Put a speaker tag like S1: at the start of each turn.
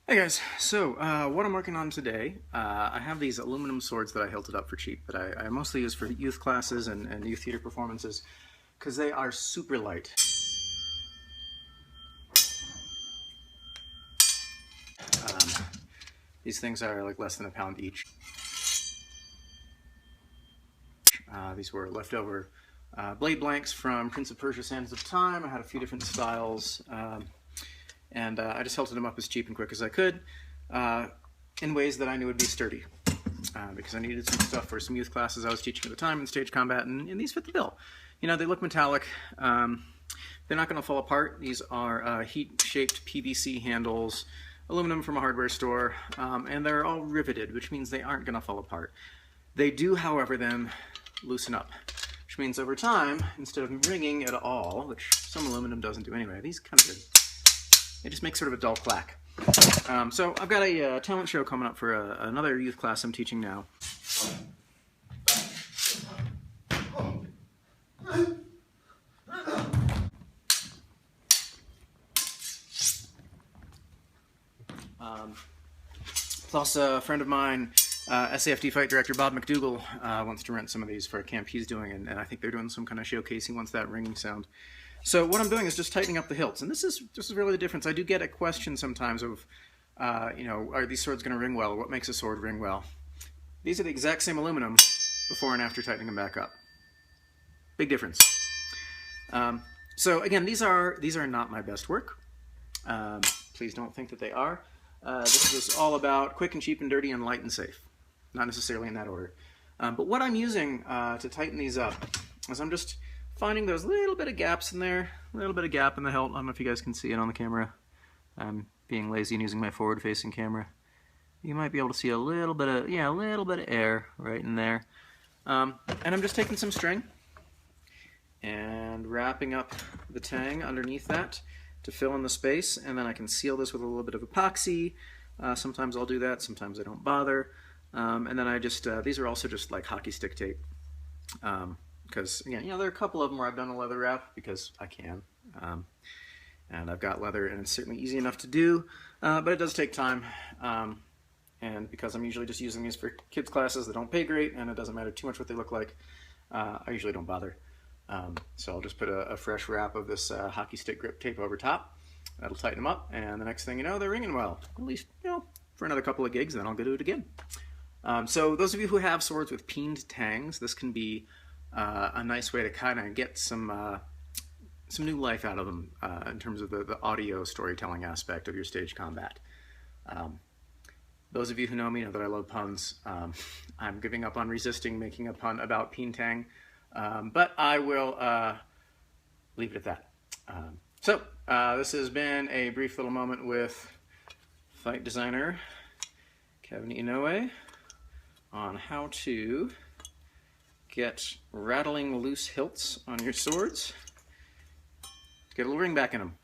S1: Hey guys, so what I'm working on today, I have these aluminum swords that I hilted up for cheap that I mostly use for youth classes and youth theater performances because they are super light. Um, these things are like less than a pound each. These were leftover blade blanks from Prince of Persia Sands of Time. I had a few different styles, and I just hilted them up as cheap and quick as I could in ways that I knew would be sturdy. Because I needed some stuff for some youth classes I was teaching at the time in stage combat, and these fit the bill. You know, they look metallic. They're not going to fall apart. These are heat-shaped PVC handles, aluminum from a hardware store, and they're all riveted, which means they aren't going to fall apart. They do, however, then loosen up, which means over time, instead of ringing at all, which some aluminum doesn't do anyway, these kind of do. They just make sort of a dull clack. So I've got a talent show coming up for another youth class I'm teaching now. Plus a friend of mine, SAFD fight director Bob McDougall, wants to rent some of these for a camp he's doing, and I think they're doing some kind of showcase. He wants that ringing sound. So what I'm doing is just tightening up the hilts, and this is really the difference. I do get a question sometimes of, you know, are these swords going to ring well? What makes a sword ring well? These are the exact same aluminum before and after tightening them back up. Big difference. So again, these are not my best work. Please don't think that they are. This is all about quick and cheap and dirty and light and safe. Not necessarily in that order. But what I'm using to tighten these up is I'm just finding those little bit of gaps in there, a little bit of gap in the hilt. I don't know if you guys can see it on the camera. I'm being lazy and using my forward-facing camera. You might be able to see a little bit of, a little bit of air right in there. And I'm just taking some string and wrapping up the tang underneath that to fill in the space, and then I can seal this with a little bit of epoxy. Sometimes I'll do that, sometimes I don't bother. And then I just, these are also just like hockey stick tape. Because, again, there are a couple of them where I've done a leather wrap because I can. And I've got leather, and it's certainly easy enough to do, but it does take time. And because I'm usually just using these for kids' classes that don't pay great, and it doesn't matter too much what they look like, I usually don't bother. So I'll just put a fresh wrap of this hockey stick grip tape over top. That'll tighten them up, and the next thing you know, they're ringing well. At least, for another couple of gigs, then I'll go do it again. So those of you who have swords with peened tangs, this can be a nice way to kind of get some new life out of them in terms of the audio storytelling aspect of your stage combat. Those of you who know me know that I love puns. I'm giving up on resisting making a pun about peen tang, but I will leave it at that. So this has been a brief little moment with fight designer Kevin Inoue on how to get rattling loose hilts on your swords to get a little ring back in them.